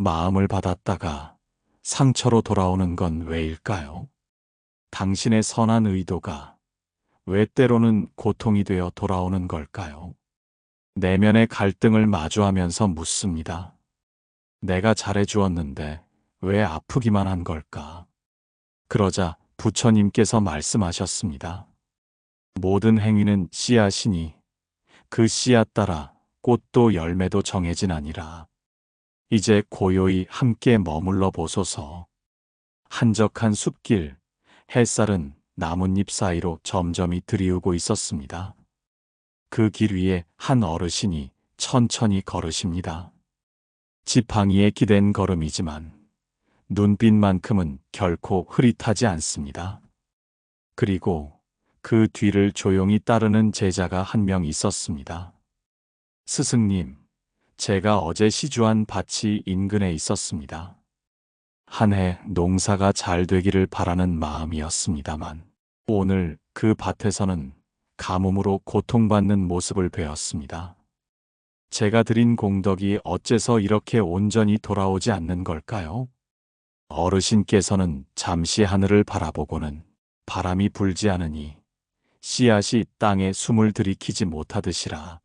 마음을 받았다가 상처로 돌아오는 건 왜일까요? 당신의 선한 의도가 왜 때로는 고통이 되어 돌아오는 걸까요? 내면의 갈등을 마주하면서 묻습니다. 내가 잘해주었는데 왜 아프기만 한 걸까? 그러자 부처님께서 말씀하셨습니다. 모든 행위는 씨앗이니 그 씨앗 따라 꽃도 열매도 정해진 아니라 이제 고요히 함께 머물러 보소서. 한적한 숲길, 햇살은 나뭇잎 사이로 점점이 들이우고 있었습니다. 그 길 위에 한 어르신이 천천히 걸으십니다. 지팡이에 기댄 걸음이지만 눈빛만큼은 결코 흐릿하지 않습니다. 그리고 그 뒤를 조용히 따르는 제자가 한 명 있었습니다. 스승님, 제가 어제 시주한 밭이 인근에 있었습니다. 한 해 농사가 잘 되기를 바라는 마음이었습니다만 오늘 그 밭에서는 가뭄으로 고통받는 모습을 배웠습니다. 제가 드린 공덕이 어째서 이렇게 온전히 돌아오지 않는 걸까요? 어르신께서는 잠시 하늘을 바라보고는 바람이 불지 않으니 씨앗이 땅에 숨을 들이키지 못하듯이라.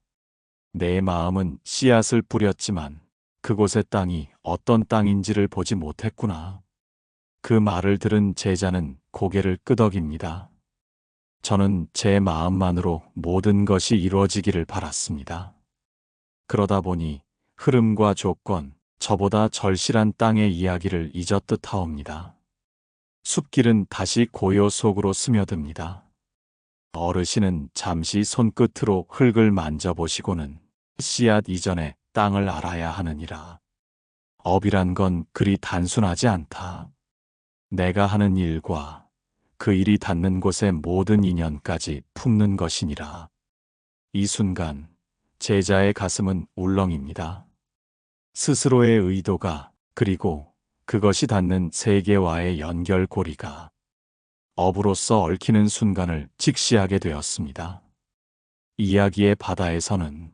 내 마음은 씨앗을 뿌렸지만 그곳의 땅이 어떤 땅인지를 보지 못했구나. 그 말을 들은 제자는 고개를 끄덕입니다. 저는 제 마음만으로 모든 것이 이루어지기를 바랐습니다. 그러다 보니 흐름과 조건, 저보다 절실한 땅의 이야기를 잊었듯 하옵니다. 숲길은 다시 고요 속으로 스며듭니다. 어르신은 잠시 손끝으로 흙을 만져보시고는 씨앗 이전에 땅을 알아야 하느니라. 업이란 건 그리 단순하지 않다. 내가 하는 일과 그 일이 닿는 곳의 모든 인연까지 품는 것이니라. 이 순간 제자의 가슴은 울렁입니다. 스스로의 의도가 그리고 그것이 닿는 세계와의 연결고리가 업으로서 얽히는 순간을 직시하게 되었습니다. 이야기의 바다에서는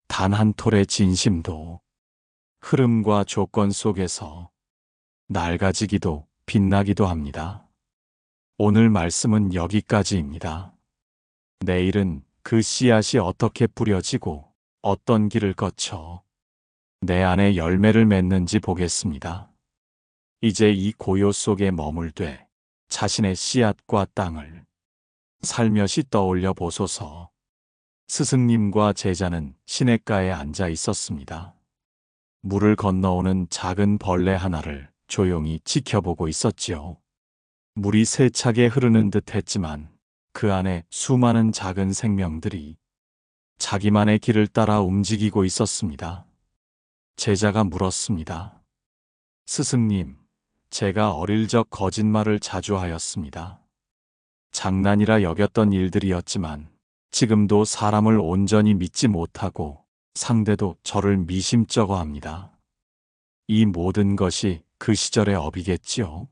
단 한 톨의 진심도 흐름과 조건 속에서 낡아지기도 빛나기도 합니다. 오늘 말씀은 여기까지입니다. 내일은 그 씨앗이 어떻게 뿌려지고 어떤 길을 거쳐 내 안에 열매를 맺는지 보겠습니다. 이제 이 고요 속에 머물되 자신의 씨앗과 땅을 살며시 떠올려 보소서. 스승님과 제자는 시냇가에 앉아 있었습니다. 물을 건너오는 작은 벌레 하나를 조용히 지켜보고 있었지요. 물이 세차게 흐르는 듯 했지만 그 안에 수많은 작은 생명들이 자기만의 길을 따라 움직이고 있었습니다. 제자가 물었습니다. 스승님, 제가 어릴 적 거짓말을 자주 하였습니다. 장난이라 여겼던 일들이었지만 지금도 사람을 온전히 믿지 못하고 상대도 저를 미심쩍어 합니다. 이 모든 것이 그 시절의 업이겠지요.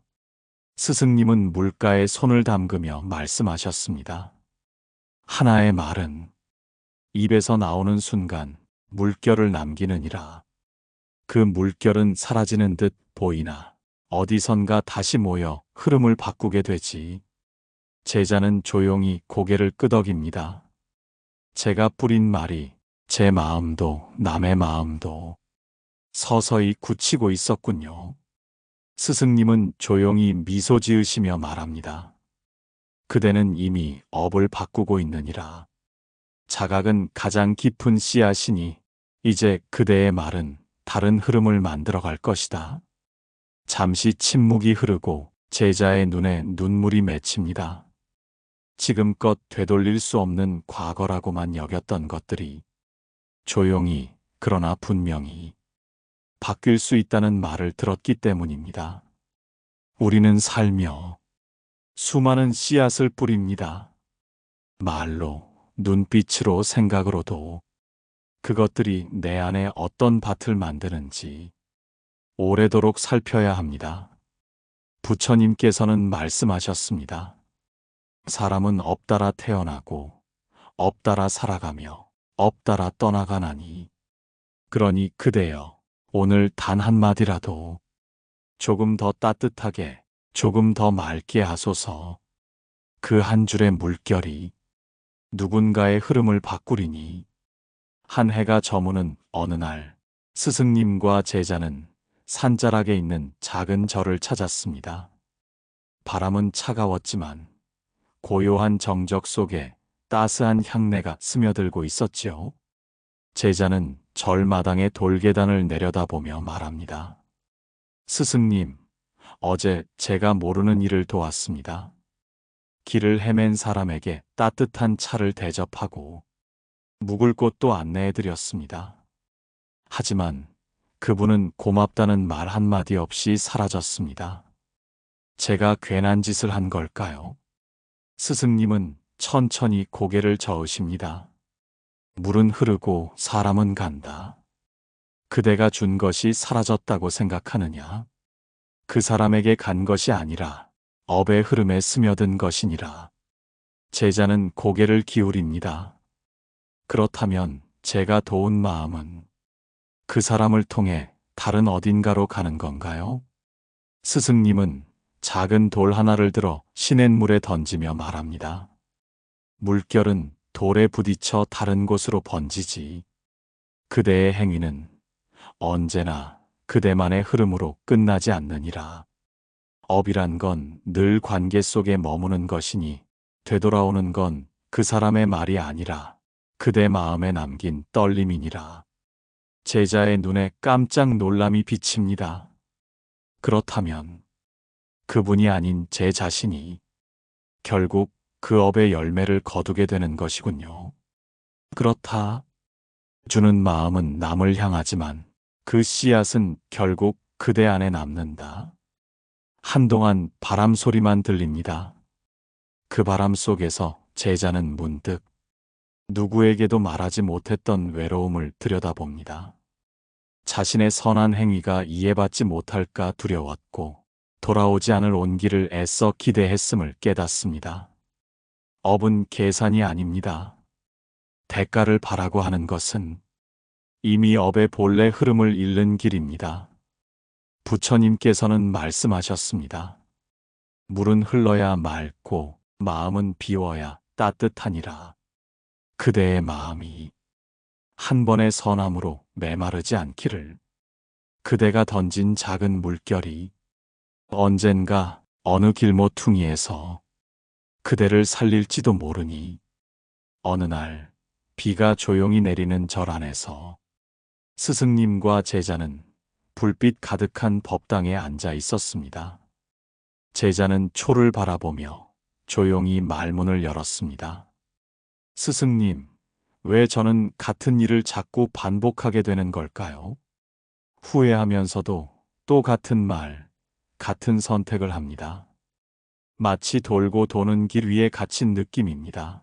스승님은 물가에 손을 담그며 말씀하셨습니다. 하나의 말은 입에서 나오는 순간 물결을 남기느니라. 그 물결은 사라지는 듯 보이나 어디선가 다시 모여 흐름을 바꾸게 되지. 제자는 조용히 고개를 끄덕입니다. 제가 뿌린 말이 제 마음도 남의 마음도 서서히 굳히고 있었군요. 스승님은 조용히 미소 지으시며 말합니다. 그대는 이미 업을 바꾸고 있느니라. 자각은 가장 깊은 씨앗이니 이제 그대의 말은 다른 흐름을 만들어갈 것이다. 잠시 침묵이 흐르고 제자의 눈에 눈물이 맺힙니다. 지금껏 되돌릴 수 없는 과거라고만 여겼던 것들이 조용히 그러나 분명히 바뀔 수 있다는 말을 들었기 때문입니다. 우리는 살며 수많은 씨앗을 뿌립니다. 말로, 눈빛으로, 생각으로도 그것들이 내 안에 어떤 밭을 만드는지 오래도록 살펴야 합니다. 부처님께서는 말씀하셨습니다. 사람은 업 따라 태어나고 업 따라 살아가며 업 따라 떠나가나니 그러니 그대여 오늘 단 한마디라도 조금 더 따뜻하게, 조금 더 맑게 하소서. 그 한 줄의 물결이 누군가의 흐름을 바꾸리니 한 해가 저무는 어느 날 스승님과 제자는 산자락에 있는 작은 절을 찾았습니다. 바람은 차가웠지만 고요한 정적 속에 따스한 향내가 스며들고 있었지요. 제자는 절마당의 돌계단을 내려다보며 말합니다. 스승님, 어제 제가 모르는 일을 도왔습니다. 길을 헤맨 사람에게 따뜻한 차를 대접하고 묵을 곳도 안내해드렸습니다. 하지만 그분은 고맙다는 말 한마디 없이 사라졌습니다. 제가 괜한 짓을 한 걸까요? 스승님은 천천히 고개를 저으십니다. 물은 흐르고 사람은 간다. 그대가 준 것이 사라졌다고 생각하느냐? 그 사람에게 간 것이 아니라 업의 흐름에 스며든 것이니라. 제자는 고개를 기울입니다. 그렇다면 제가 도운 마음은 그 사람을 통해 다른 어딘가로 가는 건가요? 스승님은 작은 돌 하나를 들어 시냇물에 던지며 말합니다. 물결은 돌에 부딪혀 다른 곳으로 번지지. 그대의 행위는 언제나 그대만의 흐름으로 끝나지 않느니라. 업이란 건 늘 관계 속에 머무는 것이니 되돌아오는 건 그 사람의 말이 아니라 그대 마음에 남긴 떨림이니라. 제자의 눈에 깜짝 놀람이 비칩니다. 그렇다면 그분이 아닌 제 자신이 결국 그 업의 열매를 거두게 되는 것이군요. 그렇다. 주는 마음은 남을 향하지만 그 씨앗은 결국 그대 안에 남는다. 한동안 바람 소리만 들립니다. 그 바람 속에서 제자는 문득 누구에게도 말하지 못했던 외로움을 들여다봅니다. 자신의 선한 행위가 이해받지 못할까 두려웠고 돌아오지 않을 온기를 애써 기대했음을 깨닫습니다. 업은 계산이 아닙니다. 대가를 바라고 하는 것은 이미 업의 본래 흐름을 잃는 길입니다. 부처님께서는 말씀하셨습니다. 물은 흘러야 맑고 마음은 비워야 따뜻하니라. 그대의 마음이 한 번의 선함으로 메마르지 않기를. 그대가 던진 작은 물결이 언젠가 어느 길모퉁이에서 그대를 살릴지도 모르니 어느 날 비가 조용히 내리는 절 안에서 스승님과 제자는 불빛 가득한 법당에 앉아 있었습니다. 제자는 초를 바라보며 조용히 말문을 열었습니다. 스승님, 왜 저는 같은 일을 자꾸 반복하게 되는 걸까요? 후회하면서도 또 같은 말, 같은 선택을 합니다. 마치 돌고 도는 길 위에 갇힌 느낌입니다.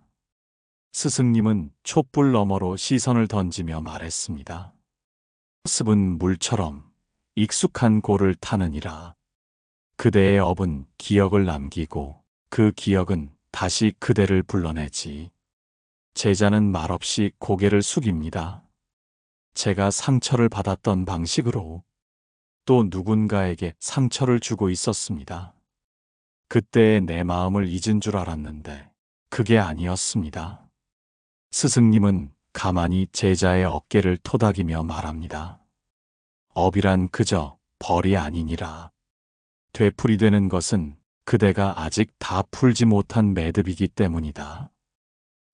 스승님은 촛불 너머로 시선을 던지며 말했습니다. 습은 물처럼 익숙한 골을 타느니라. 그대의 업은 기억을 남기고 그 기억은 다시 그대를 불러내지. 제자는 말없이 고개를 숙입니다. 제가 상처를 받았던 방식으로 또 누군가에게 상처를 주고 있었습니다. 그때의 내 마음을 잊은 줄 알았는데 그게 아니었습니다. 스승님은 가만히 제자의 어깨를 토닥이며 말합니다. 업이란 그저 벌이 아니니라. 되풀이되는 것은 그대가 아직 다 풀지 못한 매듭이기 때문이다.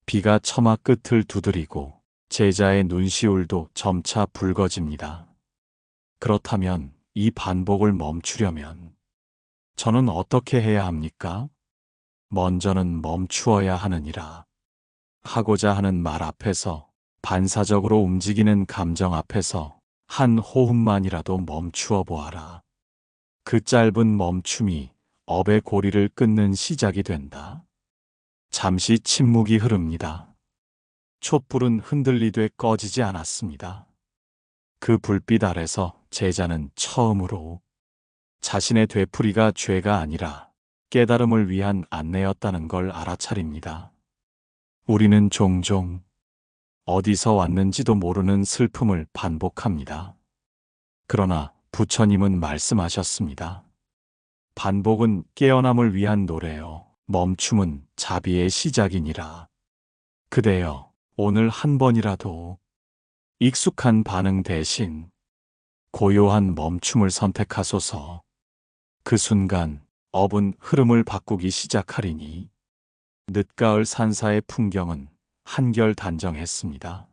비가 처마 끝을 두드리고 제자의 눈시울도 점차 붉어집니다. 그렇다면 이 반복을 멈추려면 저는 어떻게 해야 합니까? 먼저는 멈추어야 하느니라. 하고자 하는 말 앞에서, 반사적으로 움직이는 감정 앞에서 한 호흡만이라도 멈추어 보아라. 그 짧은 멈춤이 업의 고리를 끊는 시작이 된다. 잠시 침묵이 흐릅니다. 촛불은 흔들리되 꺼지지 않았습니다. 그 불빛 아래서 제자는 처음으로 자신의 되풀이가 죄가 아니라 깨달음을 위한 안내였다는 걸 알아차립니다. 우리는 종종 어디서 왔는지도 모르는 슬픔을 반복합니다. 그러나 부처님은 말씀하셨습니다. 반복은 깨어남을 위한 노래요. 멈춤은 자비의 시작이니라. 그대여, 오늘 한 번이라도 익숙한 반응 대신 고요한 멈춤을 선택하소서. 그 순간 업은 흐름을 바꾸기 시작하리니 늦가을 산사의 풍경은 한결 단정했습니다.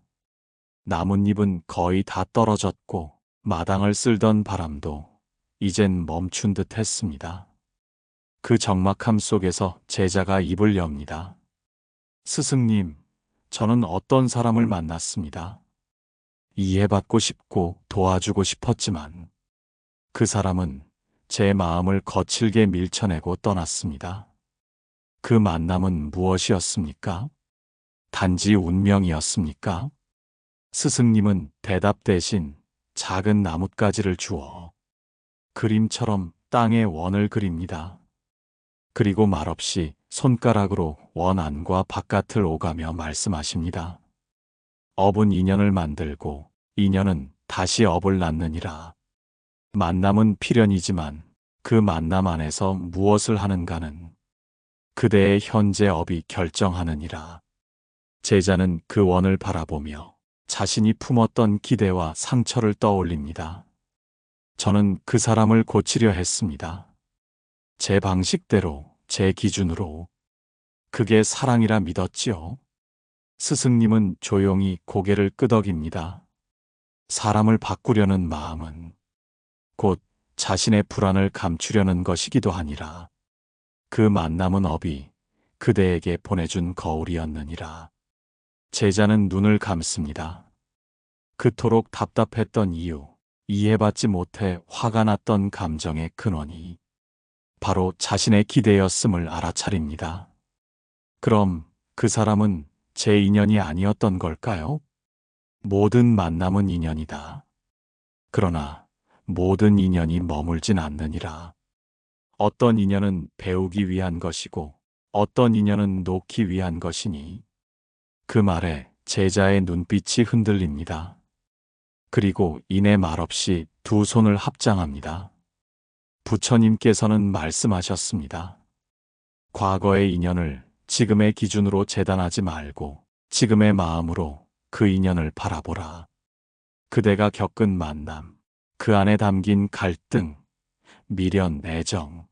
나뭇잎은 거의 다 떨어졌고 마당을 쓸던 바람도 이젠 멈춘 듯 했습니다. 그 적막함 속에서 제자가 입을 엽니다. 스승님, 저는 어떤 사람을 만났습니다. 이해받고 싶고 도와주고 싶었지만 그 사람은 제 마음을 거칠게 밀쳐내고 떠났습니다. 그 만남은 무엇이었습니까? 단지 운명이었습니까? 스승님은 대답 대신 작은 나뭇가지를 주어 그림처럼 땅에 원을 그립니다. 그리고 말없이 손가락으로 원 안과 바깥을 오가며 말씀하십니다. 업은 인연을 만들고 인연은 다시 업을 낳느니라. 만남은 필연이지만 그 만남 안에서 무엇을 하는가는 그대의 현재 업이 결정하느니라. 제자는 그 원을 바라보며 자신이 품었던 기대와 상처를 떠올립니다. 저는 그 사람을 고치려 했습니다. 제 방식대로, 제 기준으로. 그게 사랑이라 믿었지요. 스승님은 조용히 고개를 끄덕입니다. 사람을 바꾸려는 마음은 곧 자신의 불안을 감추려는 것이기도 하니라. 그 만남은 업이 그대에게 보내준 거울이었느니라. 제자는 눈을 감습니다. 그토록 답답했던 이유, 이해받지 못해 화가 났던 감정의 근원이 바로 자신의 기대였음을 알아차립니다. 그럼 그 사람은 제 인연이 아니었던 걸까요? 모든 만남은 인연이다. 그러나 모든 인연이 머물진 않느니라. 어떤 인연은 배우기 위한 것이고 어떤 인연은 놓기 위한 것이니 그 말에 제자의 눈빛이 흔들립니다. 그리고 이내 말없이 두 손을 합장합니다. 부처님께서는 말씀하셨습니다. 과거의 인연을 지금의 기준으로 재단하지 말고 지금의 마음으로 그 인연을 바라보라. 그대가 겪은 만남, 그 안에 담긴 갈등, 미련, 애정,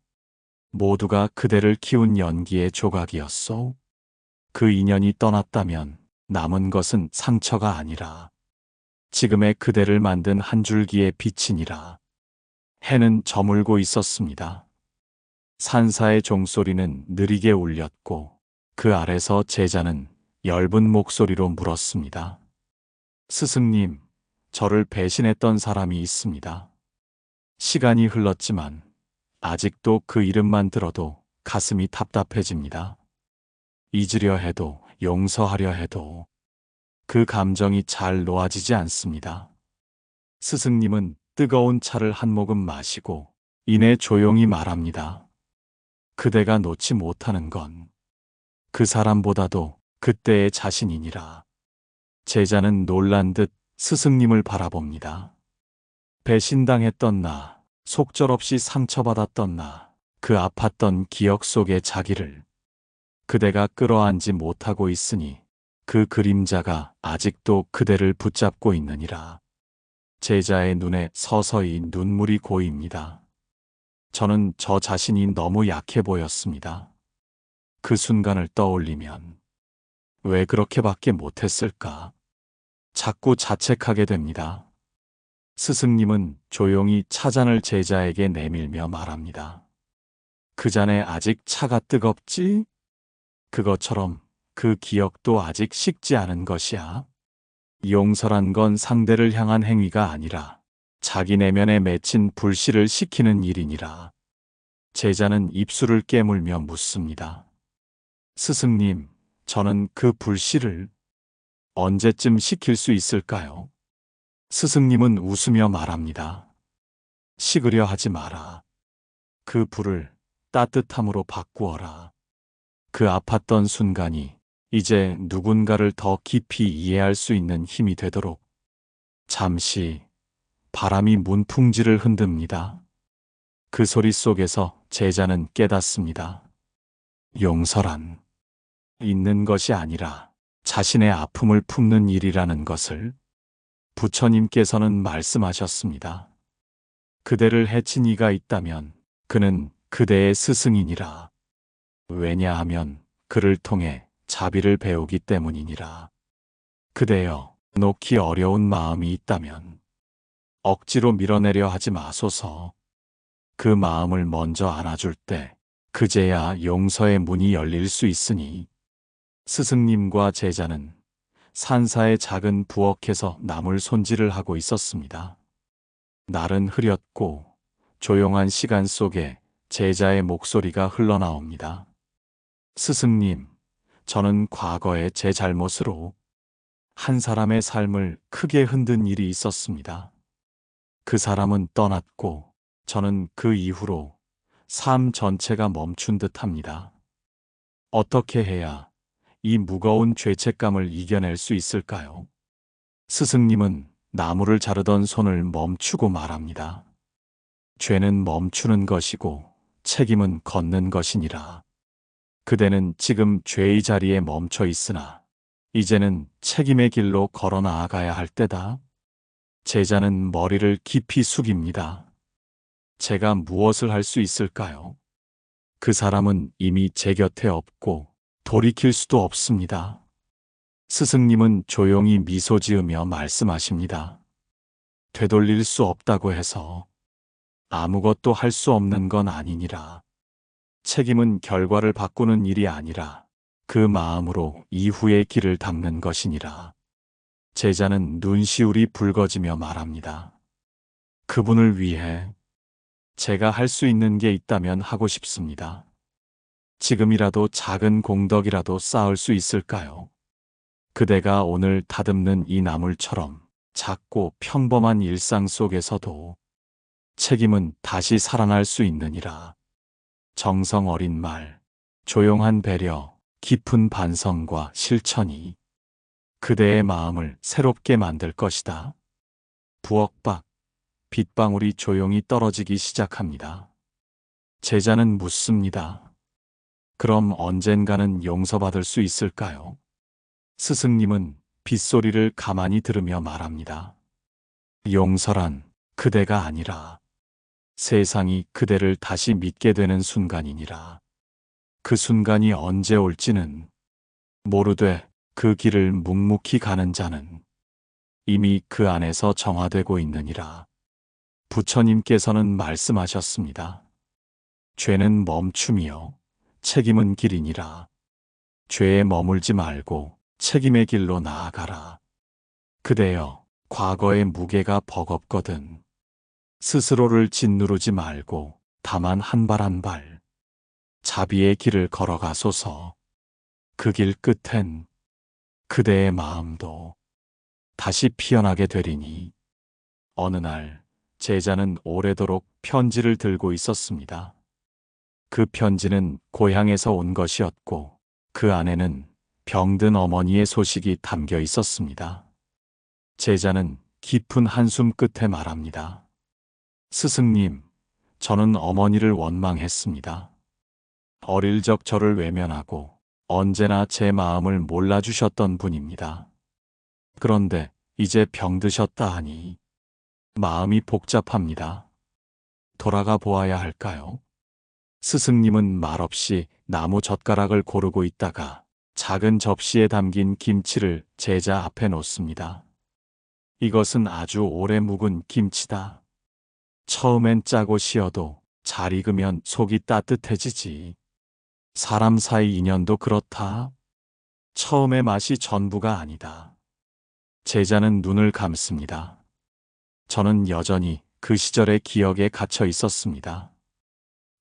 모두가 그대를 키운 연기의 조각이었소. 그 인연이 떠났다면 남은 것은 상처가 아니라 지금의 그대를 만든 한 줄기의 빛이니라. 해는 저물고 있었습니다. 산사의 종소리는 느리게 울렸고 그 아래서 제자는 엷은 목소리로 물었습니다. 스승님, 저를 배신했던 사람이 있습니다. 시간이 흘렀지만 아직도 그 이름만 들어도 가슴이 답답해집니다. 잊으려 해도 용서하려 해도 그 감정이 잘 놓아지지 않습니다. 스승님은 뜨거운 차를 한 모금 마시고 이내 조용히 말합니다. 그대가 놓지 못하는 건 그 사람보다도 그때의 자신이니라. 제자는 놀란 듯 스승님을 바라봅니다. 배신당했던 나, 속절없이 상처받았던 나, 그 아팠던 기억 속의 자기를 그대가 끌어안지 못하고 있으니 그 그림자가 아직도 그대를 붙잡고 있느니라. 제자의 눈에 서서히 눈물이 고입니다. 저는 저 자신이 너무 약해 보였습니다. 그 순간을 떠올리면 왜 그렇게밖에 못했을까? 자꾸 자책하게 됩니다. 스승님은 조용히 차잔을 제자에게 내밀며 말합니다. 그 잔에 아직 차가 뜨겁지? 그것처럼 그 기억도 아직 식지 않은 것이야. 용서란 건 상대를 향한 행위가 아니라 자기 내면에 맺힌 불씨를 식히는 일이니라. 제자는 입술을 깨물며 묻습니다. 스승님, 저는 그 불씨를 언제쯤 식힐 수 있을까요? 스승님은 웃으며 말합니다. 식으려 하지 마라. 그 불을 따뜻함으로 바꾸어라. 그 아팠던 순간이 이제 누군가를 더 깊이 이해할 수 있는 힘이 되도록 잠시 바람이 문풍지를 흔듭니다. 그 소리 속에서 제자는 깨닫습니다. 용서란 있는 것이 아니라 자신의 아픔을 품는 일이라는 것을 부처님께서는 말씀하셨습니다. 그대를 해친 이가 있다면 그는 그대의 스승이니라. 왜냐하면 그를 통해 자비를 배우기 때문이니라. 그대여, 놓기 어려운 마음이 있다면 억지로 밀어내려 하지 마소서. 그 마음을 먼저 안아줄 때 그제야 용서의 문이 열릴 수 있으니. 스승님과 제자는 산사의 작은 부엌에서 나물 손질을 하고 있었습니다. 날은 흐렸고 조용한 시간 속에 제자의 목소리가 흘러나옵니다. 스승님, 저는 과거에 제 잘못으로 한 사람의 삶을 크게 흔든 일이 있었습니다. 그 사람은 떠났고 저는 그 이후로 삶 전체가 멈춘 듯 합니다. 어떻게 해야 이 무거운 죄책감을 이겨낼 수 있을까요? 스승님은 나무를 자르던 손을 멈추고 말합니다. 죄는 멈추는 것이고 책임은 걷는 것이니라. 그대는 지금 죄의 자리에 멈춰 있으나 이제는 책임의 길로 걸어 나아가야 할 때다. 제자는 머리를 깊이 숙입니다. 제가 무엇을 할 수 있을까요? 그 사람은 이미 제 곁에 없고 돌이킬 수도 없습니다. 스승님은 조용히 미소 지으며 말씀하십니다. 되돌릴 수 없다고 해서 아무것도 할 수 없는 건 아니니라. 책임은 결과를 바꾸는 일이 아니라 그 마음으로 이후의 길을 닦는 것이니라. 제자는 눈시울이 붉어지며 말합니다. 그분을 위해 제가 할 수 있는 게 있다면 하고 싶습니다. 지금이라도 작은 공덕이라도 쌓을 수 있을까요? 그대가 오늘 다듬는 이 나물처럼 작고 평범한 일상 속에서도 책임은 다시 살아날 수 있느니라. 정성 어린 말, 조용한 배려, 깊은 반성과 실천이 그대의 마음을 새롭게 만들 것이다. 부엌 밖 빗방울이 조용히 떨어지기 시작합니다. 제자는 묻습니다. 그럼 언젠가는 용서받을 수 있을까요? 스승님은 빗소리를 가만히 들으며 말합니다. 용서란 그대가 아니라 세상이 그대를 다시 믿게 되는 순간이니라. 그 순간이 언제 올지는 모르되 그 길을 묵묵히 가는 자는 이미 그 안에서 정화되고 있느니라. 부처님께서는 말씀하셨습니다. 죄는 멈춤이요 책임은 길이니라. 죄에 머물지 말고 책임의 길로 나아가라. 그대여, 과거의 무게가 버겁거든 스스로를 짓누르지 말고 다만 한 발 한 발 자비의 길을 걸어가소서. 그 길 끝엔 그대의 마음도 다시 피어나게 되리니. 어느 날 제자는 오래도록 편지를 들고 있었습니다. 그 편지는 고향에서 온 것이었고 그 안에는 병든 어머니의 소식이 담겨 있었습니다. 제자는 깊은 한숨 끝에 말합니다. 스승님, 저는 어머니를 원망했습니다. 어릴 적 저를 외면하고 언제나 제 마음을 몰라주셨던 분입니다. 그런데 이제 병드셨다 하니 마음이 복잡합니다. 돌아가 보아야 할까요? 스승님은 말없이 나무 젓가락을 고르고 있다가 작은 접시에 담긴 김치를 제자 앞에 놓습니다. 이것은 아주 오래 묵은 김치다. 처음엔 짜고 시어도 잘 익으면 속이 따뜻해지지. 사람 사이 인연도 그렇다. 처음의 맛이 전부가 아니다. 제자는 눈을 감습니다. 저는 여전히 그 시절의 기억에 갇혀 있었습니다.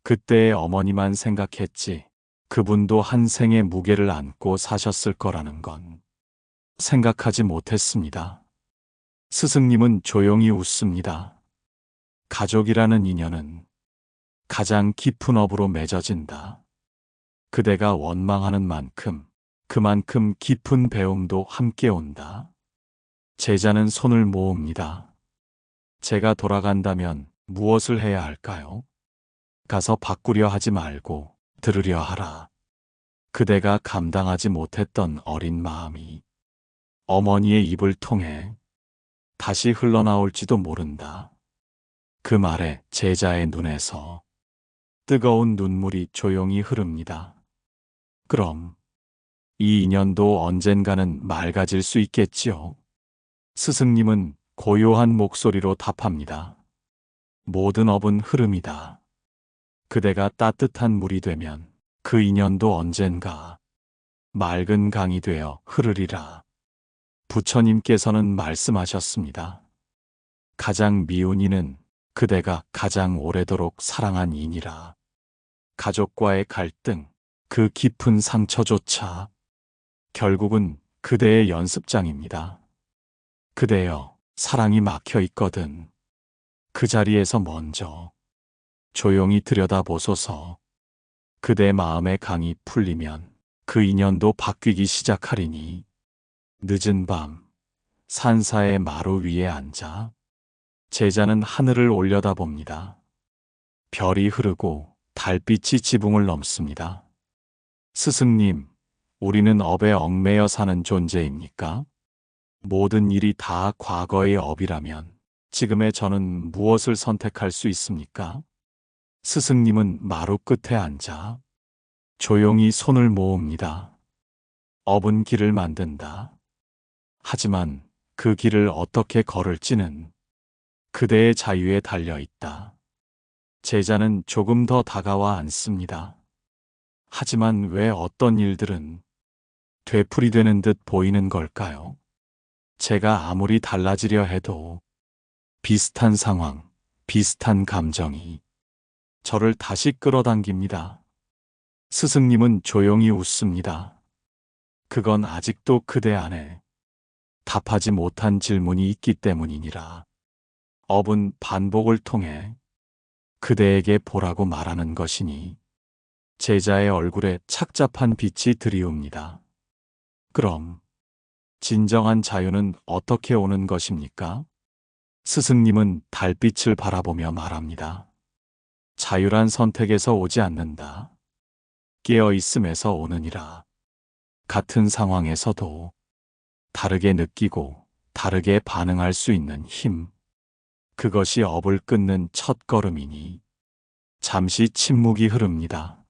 그때의 어머니만 생각했지 그분도 한 생의 무게를 안고 사셨을 거라는 건 생각하지 못했습니다. 스승님은 조용히 웃습니다. 가족이라는 인연은 가장 깊은 업으로 맺어진다. 그대가 원망하는 만큼 그만큼 깊은 배움도 함께 온다. 제자는 손을 모읍니다. 제가 돌아간다면 무엇을 해야 할까요? 가서 바꾸려 하지 말고 들으려 하라. 그대가 감당하지 못했던 어린 마음이 어머니의 입을 통해 다시 흘러나올지도 모른다. 그 말에 제자의 눈에서 뜨거운 눈물이 조용히 흐릅니다. 그럼 이 인연도 언젠가는 맑아질 수 있겠지요. 스승님은 고요한 목소리로 답합니다. 모든 업은 흐름이다. 그대가 따뜻한 물이 되면 그 인연도 언젠가 맑은 강이 되어 흐르리라. 부처님께서는 말씀하셨습니다. 가장 미운 이는 그대가 가장 오래도록 사랑한 인이라. 가족과의 갈등, 그 깊은 상처조차 결국은 그대의 연습장입니다. 그대여, 사랑이 막혀 있거든. 그 자리에서 먼저 조용히 들여다보소서. 그대 마음의 강이 풀리면 그 인연도 바뀌기 시작하리니. 늦은 밤, 산사의 마루 위에 앉아 제자는 하늘을 올려다봅니다. 별이 흐르고 달빛이 지붕을 넘습니다. 스승님, 우리는 업에 얽매여 사는 존재입니까? 모든 일이 다 과거의 업이라면 지금의 저는 무엇을 선택할 수 있습니까? 스승님은 마루 끝에 앉아 조용히 손을 모읍니다. 업은 길을 만든다. 하지만 그 길을 어떻게 걸을지는 그대의 자유에 달려 있다. 제자는 조금 더 다가와 앉습니다. 하지만 왜 어떤 일들은 되풀이되는 듯 보이는 걸까요? 제가 아무리 달라지려 해도 비슷한 상황, 비슷한 감정이 저를 다시 끌어당깁니다. 스승님은 조용히 웃습니다. 그건 아직도 그대 안에 답하지 못한 질문이 있기 때문이니라. 업은 반복을 통해 그대에게 보라고 말하는 것이니. 제자의 얼굴에 착잡한 빛이 드리웁니다. 그럼 진정한 자유는 어떻게 오는 것입니까? 스승님은 달빛을 바라보며 말합니다. 자유란 선택에서 오지 않는다. 깨어 있음에서 오느니라. 같은 상황에서도 다르게 느끼고 다르게 반응할 수 있는 힘. 그것이 업을 끊는 첫 걸음이니. 잠시 침묵이 흐릅니다.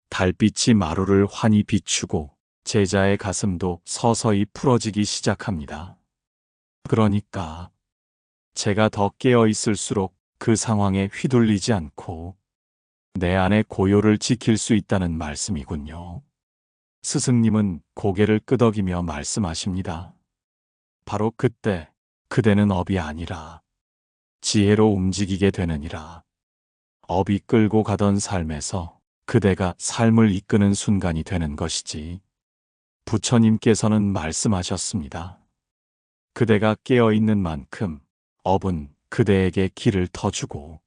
달빛이 마루를 환히 비추고 제자의 가슴도 서서히 풀어지기 시작합니다. 그러니까 제가 더 깨어 있을수록 그 상황에 휘둘리지 않고 내 안의 고요를 지킬 수 있다는 말씀이군요. 스승님은 고개를 끄덕이며 말씀하십니다. 바로 그때 그대는 업이 아니라 지혜로 움직이게 되느니라. 업이 끌고 가던 삶에서 그대가 삶을 이끄는 순간이 되는 것이지. 부처님께서는 말씀하셨습니다. 그대가 깨어있는 만큼 업은 그대에게 길을 터주고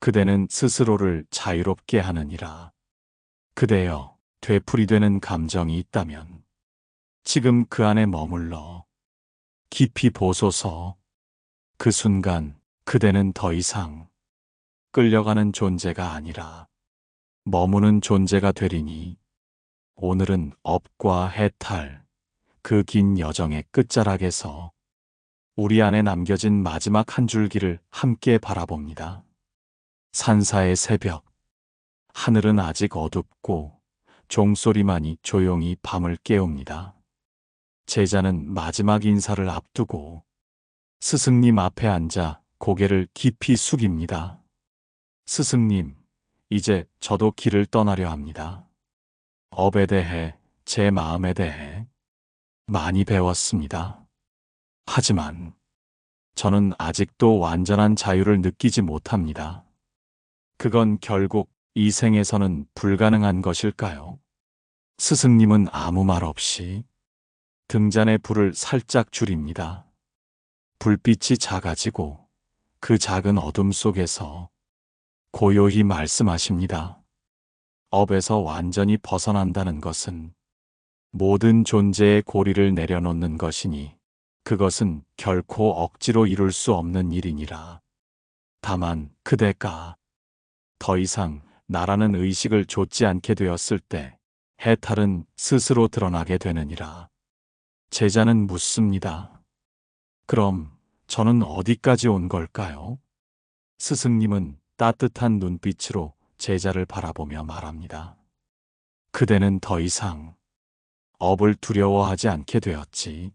그대는 스스로를 자유롭게 하느니라. 그대여, 되풀이되는 감정이 있다면 지금 그 안에 머물러 깊이 보소서. 그 순간 그대는 더 이상 끌려가는 존재가 아니라 머무는 존재가 되리니. 오늘은 업과 해탈, 그 긴 여정의 끝자락에서 우리 안에 남겨진 마지막 한 줄기를 함께 바라봅니다. 산사의 새벽, 하늘은 아직 어둡고 종소리만이 조용히 밤을 깨웁니다. 제자는 마지막 인사를 앞두고 스승님 앞에 앉아 고개를 깊이 숙입니다. 스승님, 이제 저도 길을 떠나려 합니다. 업에 대해, 제 마음에 대해 많이 배웠습니다. 하지만 저는 아직도 완전한 자유를 느끼지 못합니다. 그건 결국 이 생에서는 불가능한 것일까요? 스승님은 아무 말 없이 등잔의 불을 살짝 줄입니다. 불빛이 작아지고 그 작은 어둠 속에서 고요히 말씀하십니다. 업에서 완전히 벗어난다는 것은 모든 존재의 고리를 내려놓는 것이니 그것은 결코 억지로 이룰 수 없는 일이니라. 다만 그대가 더 이상 나라는 의식을 좇지 않게 되었을 때 해탈은 스스로 드러나게 되느니라. 제자는 묻습니다. 그럼 저는 어디까지 온 걸까요? 스승님은 따뜻한 눈빛으로 제자를 바라보며 말합니다. 그대는 더 이상 업을 두려워하지 않게 되었지.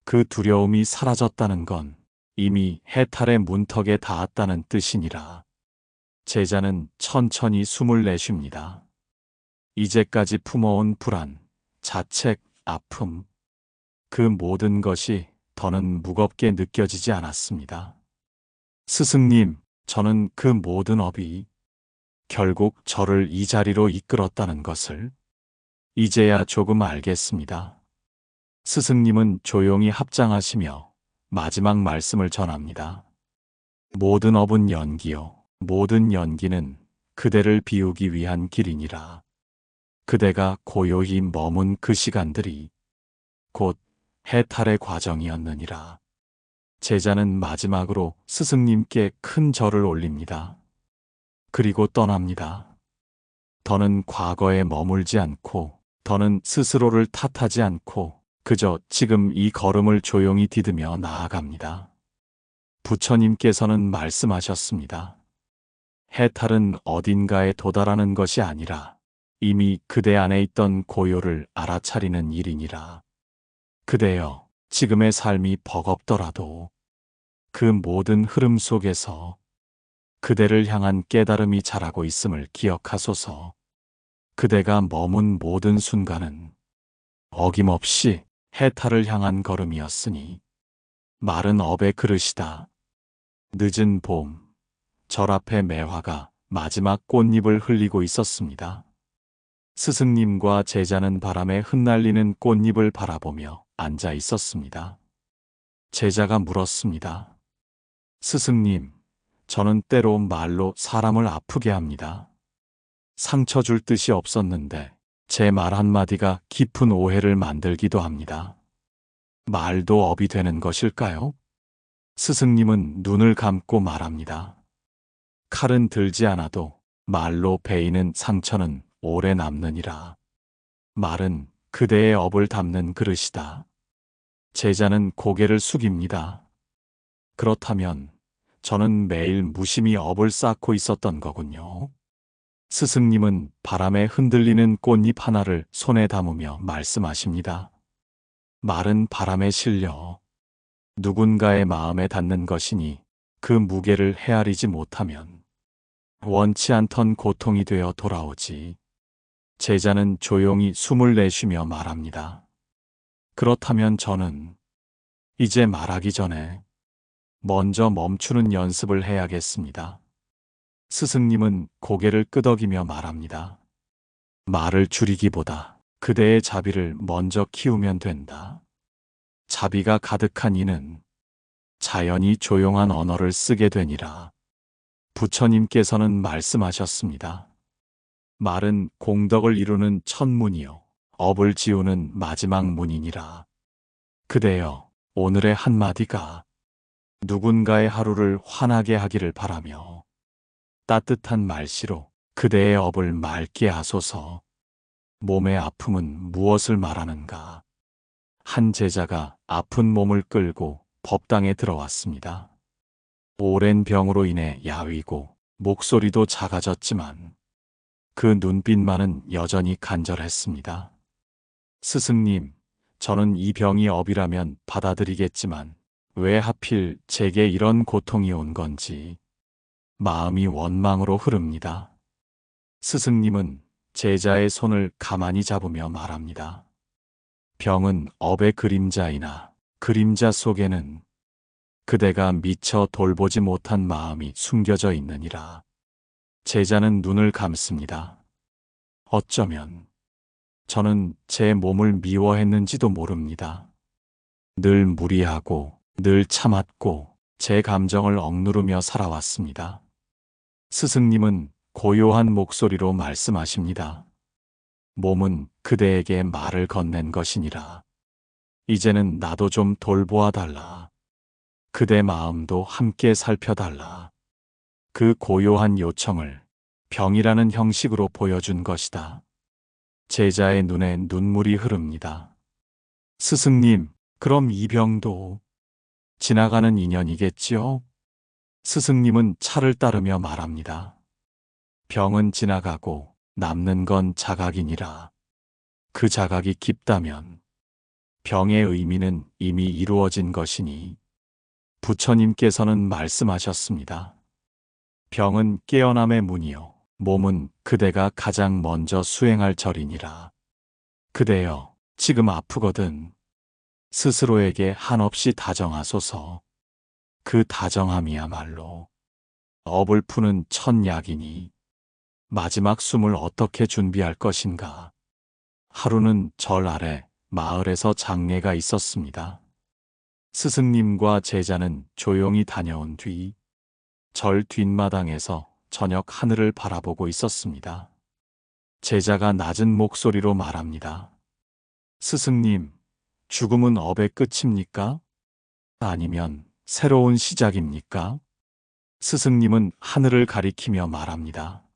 그 두려움이 사라졌다는 건 이미 해탈의 문턱에 닿았다는 뜻이니라. 제자는 천천히 숨을 내쉽니다. 이제까지 품어온 불안, 자책, 아픔, 그 모든 것이 더는 무겁게 느껴지지 않았습니다. 스승님, 저는 그 모든 업이 결국 저를 이 자리로 이끌었다는 것을 이제야 조금 알겠습니다. 스승님은 조용히 합장하시며 마지막 말씀을 전합니다. 모든 업은 연기요. 모든 연기는 그대를 비우기 위한 길이니라. 그대가 고요히 머문 그 시간들이 곧 해탈의 과정이었느니라. 제자는 마지막으로 스승님께 큰 절을 올립니다. 그리고 떠납니다. 더는 과거에 머물지 않고, 더는 스스로를 탓하지 않고, 그저 지금 이 걸음을 조용히 디디며 나아갑니다. 부처님께서는 말씀하셨습니다. 해탈은 어딘가에 도달하는 것이 아니라 이미 그대 안에 있던 고요를 알아차리는 일이니라. 그대여, 지금의 삶이 버겁더라도 그 모든 흐름 속에서 그대를 향한 깨달음이 자라고 있음을 기억하소서. 그대가 머문 모든 순간은 어김없이 해탈을 향한 걸음이었으니 마른 업의 그릇이다. 늦은 봄, 절 앞에 매화가 마지막 꽃잎을 흘리고 있었습니다. 스승님과 제자는 바람에 흩날리는 꽃잎을 바라보며 앉아 있었습니다. 제자가 물었습니다. 스승님, 저는 때로 말로 사람을 아프게 합니다. 상처 줄 뜻이 없었는데 제 말 한마디가 깊은 오해를 만들기도 합니다. 말도 업이 되는 것일까요? 스승님은 눈을 감고 말합니다. 칼은 들지 않아도 말로 베이는 상처는 오래 남느니라. 말은 그대의 업을 담는 그릇이다. 제자는 고개를 숙입니다. 그렇다면 저는 매일 무심히 업을 쌓고 있었던 거군요. 스승님은 바람에 흔들리는 꽃잎 하나를 손에 담으며 말씀하십니다. 말은 바람에 실려 누군가의 마음에 닿는 것이니 그 무게를 헤아리지 못하면 원치 않던 고통이 되어 돌아오지. 제자는 조용히 숨을 내쉬며 말합니다. 그렇다면 저는 이제 말하기 전에 먼저 멈추는 연습을 해야겠습니다. 스승님은 고개를 끄덕이며 말합니다. 말을 줄이기보다 그대의 자비를 먼저 키우면 된다. 자비가 가득한 이는 자연히 조용한 언어를 쓰게 되니라. 부처님께서는 말씀하셨습니다. 말은 공덕을 이루는 첫 문이요, 업을 지우는 마지막 문이니라. 그대여, 오늘의 한마디가 누군가의 하루를 환하게 하기를 바라며 따뜻한 말씨로 그대의 업을 맑게 하소서. 몸의 아픔은 무엇을 말하는가? 한 제자가 아픈 몸을 끌고 법당에 들어왔습니다. 오랜 병으로 인해 야위고 목소리도 작아졌지만 그 눈빛만은 여전히 간절했습니다. 스승님, 저는 이 병이 업이라면 받아들이겠지만 왜 하필 제게 이런 고통이 온 건지 마음이 원망으로 흐릅니다. 스승님은 제자의 손을 가만히 잡으며 말합니다. 병은 업의 그림자이나 그림자 속에는 그대가 미처 돌보지 못한 마음이 숨겨져 있느니라. 제자는 눈을 감습니다. 어쩌면 저는 제 몸을 미워했는지도 모릅니다. 늘 무리하고 늘 참았고 제 감정을 억누르며 살아왔습니다. 스승님은 고요한 목소리로 말씀하십니다. 몸은 그대에게 말을 건넨 것이니라. 이제는 나도 좀 돌보아 달라. 그대 마음도 함께 살펴달라. 그 고요한 요청을 병이라는 형식으로 보여준 것이다. 제자의 눈에 눈물이 흐릅니다. 스승님, 그럼 이 병도 지나가는 인연이겠지요? 스승님은 차를 따르며 말합니다. 병은 지나가고 남는 건 자각이니라. 그 자각이 깊다면 병의 의미는 이미 이루어진 것이니 부처님께서는 말씀하셨습니다. 병은 깨어남의 문이요. 몸은 그대가 가장 먼저 수행할 절이니라. 그대여, 지금 아프거든. 스스로에게 한없이 다정하소서. 그 다정함이야말로 업을 푸는 첫 약이니 마지막 숨을 어떻게 준비할 것인가. 하루는 절 아래 마을에서 장례가 있었습니다. 스승님과 제자는 조용히 다녀온 뒤 절 뒷마당에서 저녁 하늘을 바라보고 있었습니다. 제자가 낮은 목소리로 말합니다. 스승님, 죽음은 업의 끝입니까? 아니면 새로운 시작입니까? 스승님은 하늘을 가리키며 말합니다.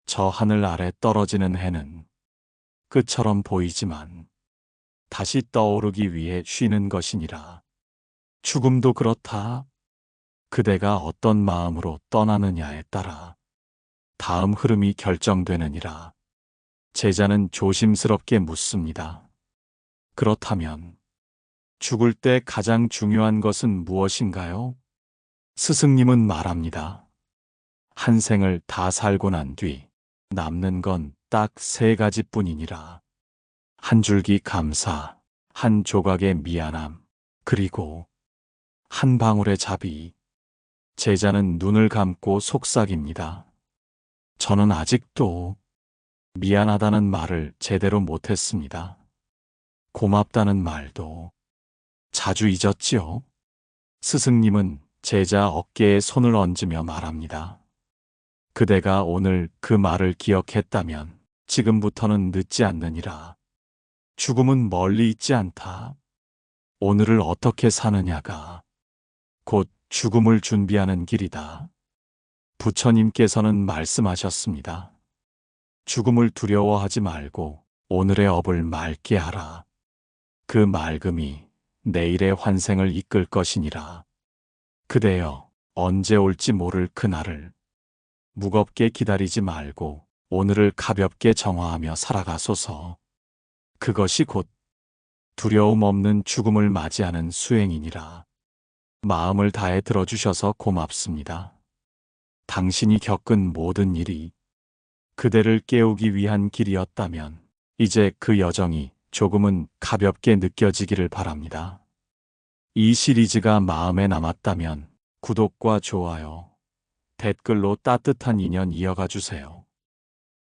저 하늘 아래 떨어지는 해는 끝처럼 보이지만 다시 떠오르기 위해 쉬는 것이니라. 죽음도 그렇다. 그대가 어떤 마음으로 떠나느냐에 따라 다음 흐름이 결정되느니라. 제자는 조심스럽게 묻습니다. 그렇다면 죽을 때 가장 중요한 것은 무엇인가요? 스승님은 말합니다. 한 생을 다 살고 난 뒤 남는 건 딱 3가지뿐이니라. 한 줄기 감사, 한 조각의 미안함, 그리고 한 방울의 자비. 제자는 눈을 감고 속삭입니다. 저는 아직도 미안하다는 말을 제대로 못했습니다. 고맙다는 말도 자주 잊었지요. 스승님은 제자 어깨에 손을 얹으며 말합니다. 그대가 오늘 그 말을 기억했다면 지금부터는 늦지 않느니라. 죽음은 멀리 있지 않다. 오늘을 어떻게 사느냐가 곧 죽음을 준비하는 길이다. 부처님께서는 말씀하셨습니다. 죽음을 두려워하지 말고 오늘의 업을 맑게 하라. 그 맑음이 내일의 환생을 이끌 것이니라. 그대여, 언제 올지 모를 그날을 무겁게 기다리지 말고 오늘을 가볍게 정화하며 살아가소서. 그것이 곧 두려움 없는 죽음을 맞이하는 수행이니라. 마음을 다해 들어주셔서 고맙습니다. 당신이 겪은 모든 일이 그대를 깨우기 위한 길이었다면 이제 그 여정이 조금은 가볍게 느껴지기를 바랍니다. 이 시리즈가 마음에 남았다면 구독과 좋아요, 댓글로 따뜻한 인연 이어가 주세요.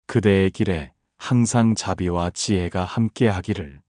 그대의 길에 항상 자비와 지혜가 함께 하기를.